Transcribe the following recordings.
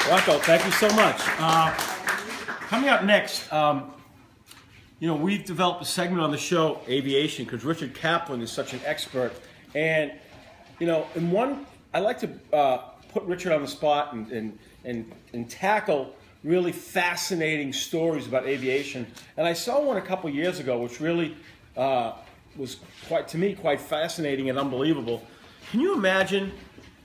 Rocco, thank you so much. Coming up next, we've developed a segment on the show, Aviation, because Richard Kaplan is such an expert. And, I like to put Richard on the spot and tackle really fascinating stories about aviation. And I saw one a couple years ago, which really was quite fascinating and unbelievable. Can you imagine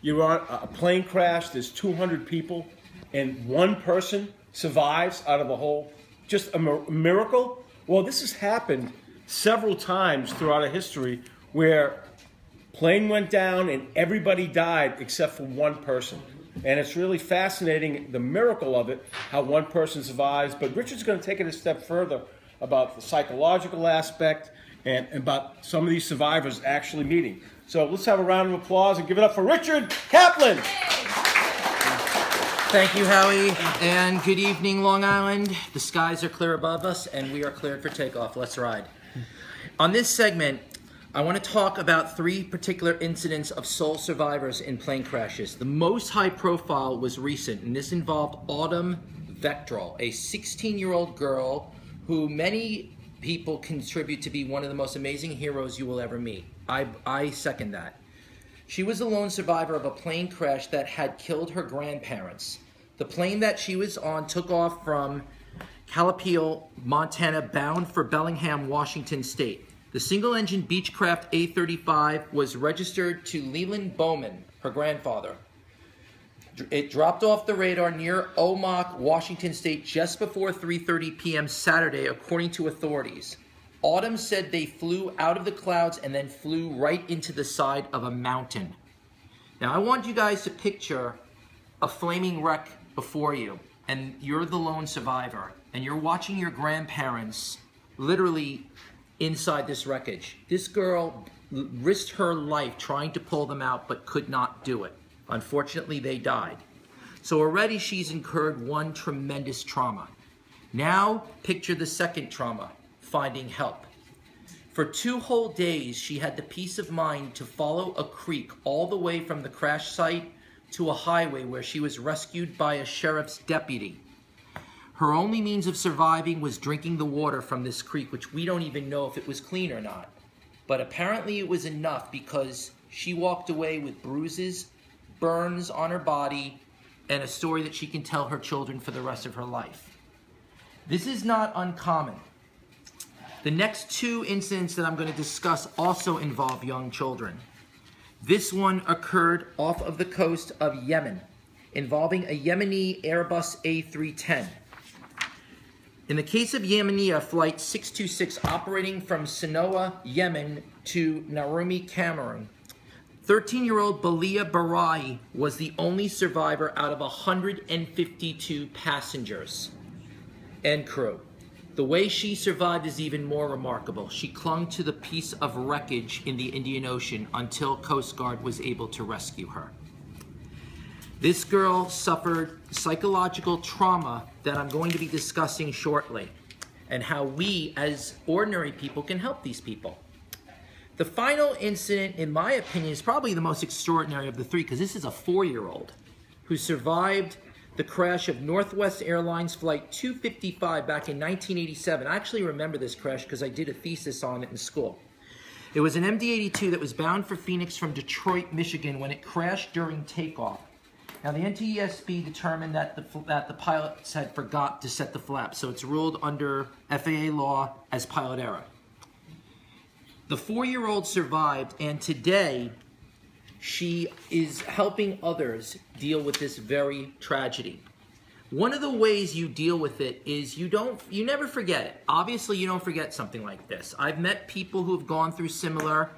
you're on a plane crash, there's 200 people, and one person survives out of a whole, just a miracle? Well, this has happened several times throughout our history where plane went down and everybody died except for one person. And it's really fascinating, the miracle of it, how one person survives. But Richard's going to take it a step further about the psychological aspect and about some of these survivors actually meeting. So let's have a round of applause and give it up for Richard Kaplan. Thank you, Howie, and good evening, Long Island. The skies are clear above us, and we are cleared for takeoff. Let's ride. On this segment, I want to talk about 3 particular incidents of sole survivors in plane crashes. The most high profile was recent, and this involved Autumn Vectrell, a 16-year-old girl who many people contribute to be one of the most amazing heroes you will ever meet. I second that. She was the lone survivor of a plane crash that had killed her grandparents. The plane that she was on took off from Calapeel, Montana, bound for Bellingham, Washington State. The single-engine Beechcraft A-35 was registered to Leland Bowman, her grandfather. It dropped off the radar near Omak, Washington State, just before 3:30 p.m. Saturday, according to authorities. Autumn said they flew out of the clouds and then flew right into the side of a mountain. Now, I want you guys to picture a flaming wreck before you, and you're the lone survivor, and you're watching your grandparents literally inside this wreckage. This girl risked her life trying to pull them out, but could not do it. Unfortunately, they died. So already she's incurred one tremendous trauma. Now, picture the second trauma. Finding help. For 2 whole days, she had the peace of mind to follow a creek all the way from the crash site to a highway where she was rescued by a sheriff's deputy. Her only means of surviving was drinking the water from this creek, which we don't even know if it was clean or not. But apparently it was enough because she walked away with bruises, burns on her body, and a story that she can tell her children for the rest of her life. This is not uncommon. The next 2 incidents that I'm going to discuss also involve young children. This one occurred off of the coast of Yemen, involving a Yemeni Airbus A310. In the case of Yemenia Flight 626 operating from Sanoa, Yemen to Narumi, Cameroon, 13-year-old Balia Barai was the only survivor out of 152 passengers and crew. The way she survived is even more remarkable. She clung to the piece of wreckage in the Indian Ocean until Coast Guard was able to rescue her. This girl suffered psychological trauma that I'm going to be discussing shortly, and how we as ordinary people can help these people. The final incident, in my opinion, is probably the most extraordinary of the 3, because this is a 4-year-old who survived the crash of Northwest Airlines Flight 255 back in 1987. I actually remember this crash because I did a thesis on it in school. It was an MD-82 that was bound for Phoenix from Detroit, Michigan when it crashed during takeoff. Now, the NTSB determined that the pilots had forgot to set the flaps, so it's ruled under FAA law as pilot error. The 4-year-old survived, and today she is helping others deal with this very tragedy. One of the ways you deal with it is you never forget it. Obviously, you don't forget something like this. I've met people who have gone through similar.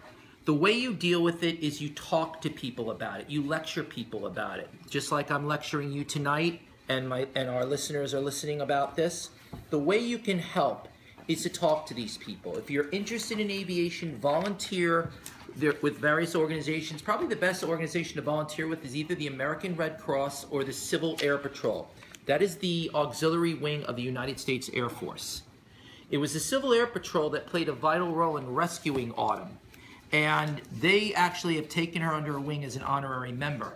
The way you deal with it is you talk to people about it. You lecture people about it. Just like I'm lecturing you tonight, and our listeners are listening about this. The way you can help is to talk to these people. If you're interested in aviation, volunteer with various organizations. Probably the best organization to volunteer with is either the American Red Cross or the Civil Air Patrol. That is the auxiliary wing of the United States Air Force. It was the Civil Air Patrol that played a vital role in rescuing Autumn, and they actually have taken her under a wing as an honorary member.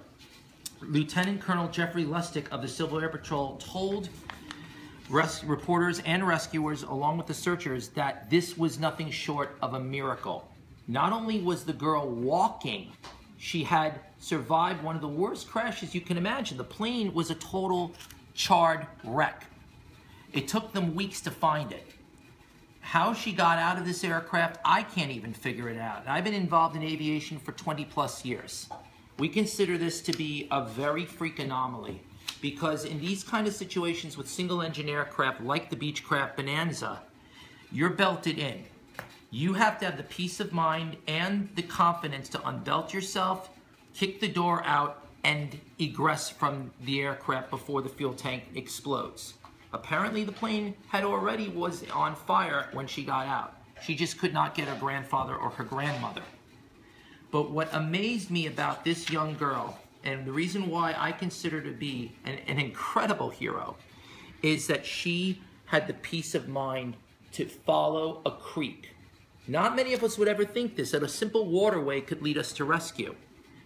Lieutenant Colonel Jeffrey Lustig of the Civil Air Patrol told reporters and rescuers, along with the searchers, that this was nothing short of a miracle. Not only was the girl walking, she had survived one of the worst crashes you can imagine. The plane was a total charred wreck. It took them weeks to find it. How she got out of this aircraft, I can't even figure it out. I've been involved in aviation for 20 plus years. We consider this to be a very freak anomaly, because in these kind of situations with single engine aircraft like the Beechcraft Bonanza, you're belted in. You have to have the peace of mind and the confidence to unbelt yourself, kick the door out, and egress from the aircraft before the fuel tank explodes. Apparently the plane was on fire when she got out. She just could not get her grandfather or her grandmother. But what amazed me about this young girl, and the reason why I consider her to be an incredible hero, is that she had the peace of mind to follow a creek. Not many of us would ever think this, that a simple waterway could lead us to rescue.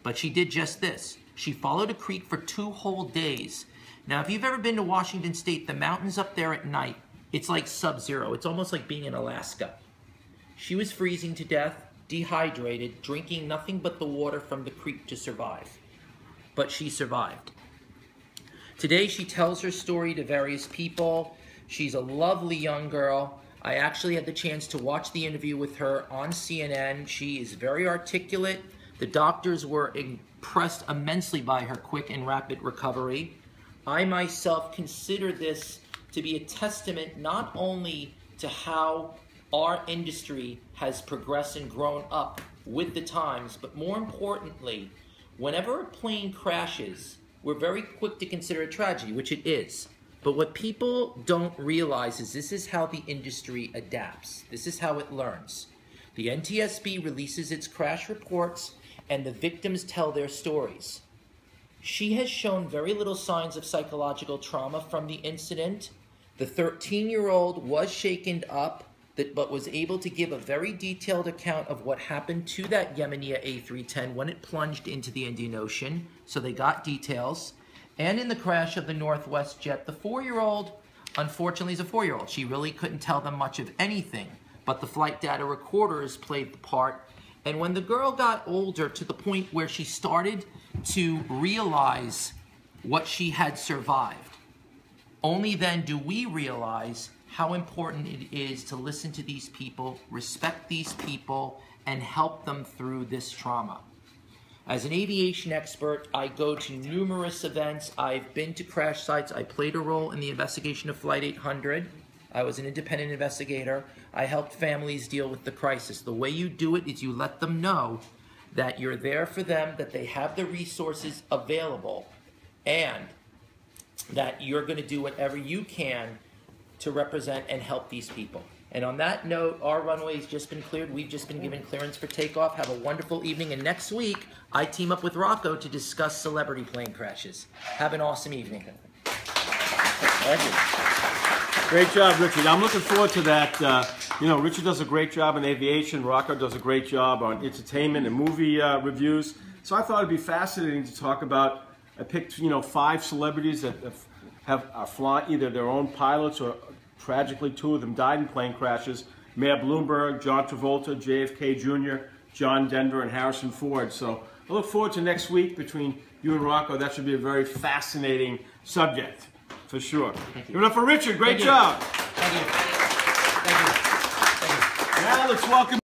But she did just this. She followed a creek for 2 whole days. Now, if you've ever been to Washington State, the mountains up there at night, it's like sub-zero. It's almost like being in Alaska. She was freezing to death, dehydrated, drinking nothing but the water from the creek to survive. But she survived. Today, she tells her story to various people. She's a lovely young girl. I actually had the chance to watch the interview with her on CNN. She is very articulate. The doctors were impressed immensely by her quick and rapid recovery. I myself consider this to be a testament not only to how our industry has progressed and grown up with the times, but more importantly, whenever a plane crashes, we're very quick to consider a tragedy, which it is. But what people don't realize is this is how the industry adapts. This is how it learns. The NTSB releases its crash reports, and the victims tell their stories. She has shown very little signs of psychological trauma from the incident. The 13-year-old was shaken up, but was able to give a very detailed account of what happened to that Yemenia A310 when it plunged into the Indian Ocean. So they got details. And in the crash of the Northwest jet, the 4-year-old, unfortunately, is a 4-year-old. She really couldn't tell them much of anything, but the flight data recorders played the part. And when the girl got older to the point where she started to realize what she had survived, only then do we realize how important it is to listen to these people, respect these people, and help them through this trauma. As an aviation expert, I go to numerous events. I've been to crash sites. I played a role in the investigation of Flight 800. I was an independent investigator. I helped families deal with the crisis. The way you do it is you let them know that you're there for them, that they have the resources available, and that you're going to do whatever you can to represent and help these people. And on that note, our runway has just been cleared. We've just been given clearance for takeoff. Have a wonderful evening. And next week, I team up with Rocco to discuss celebrity plane crashes. Have an awesome evening. Thank you. Great job, Richard. I'm looking forward to that. Richard does a great job in aviation. Rocco does a great job on entertainment and movie reviews. So I thought it'd be fascinating to talk about. I picked 5 celebrities that are flying either their own pilots or tragically 2 of them died in plane crashes. Mayor Bloomberg, John Travolta, JFK Jr., John Denver, and Harrison Ford. So I look forward to next week between you and Rocco. That should be a very fascinating subject, for sure. Give it up for Richard. Great job. Thank you. Thank you. Now let's welcome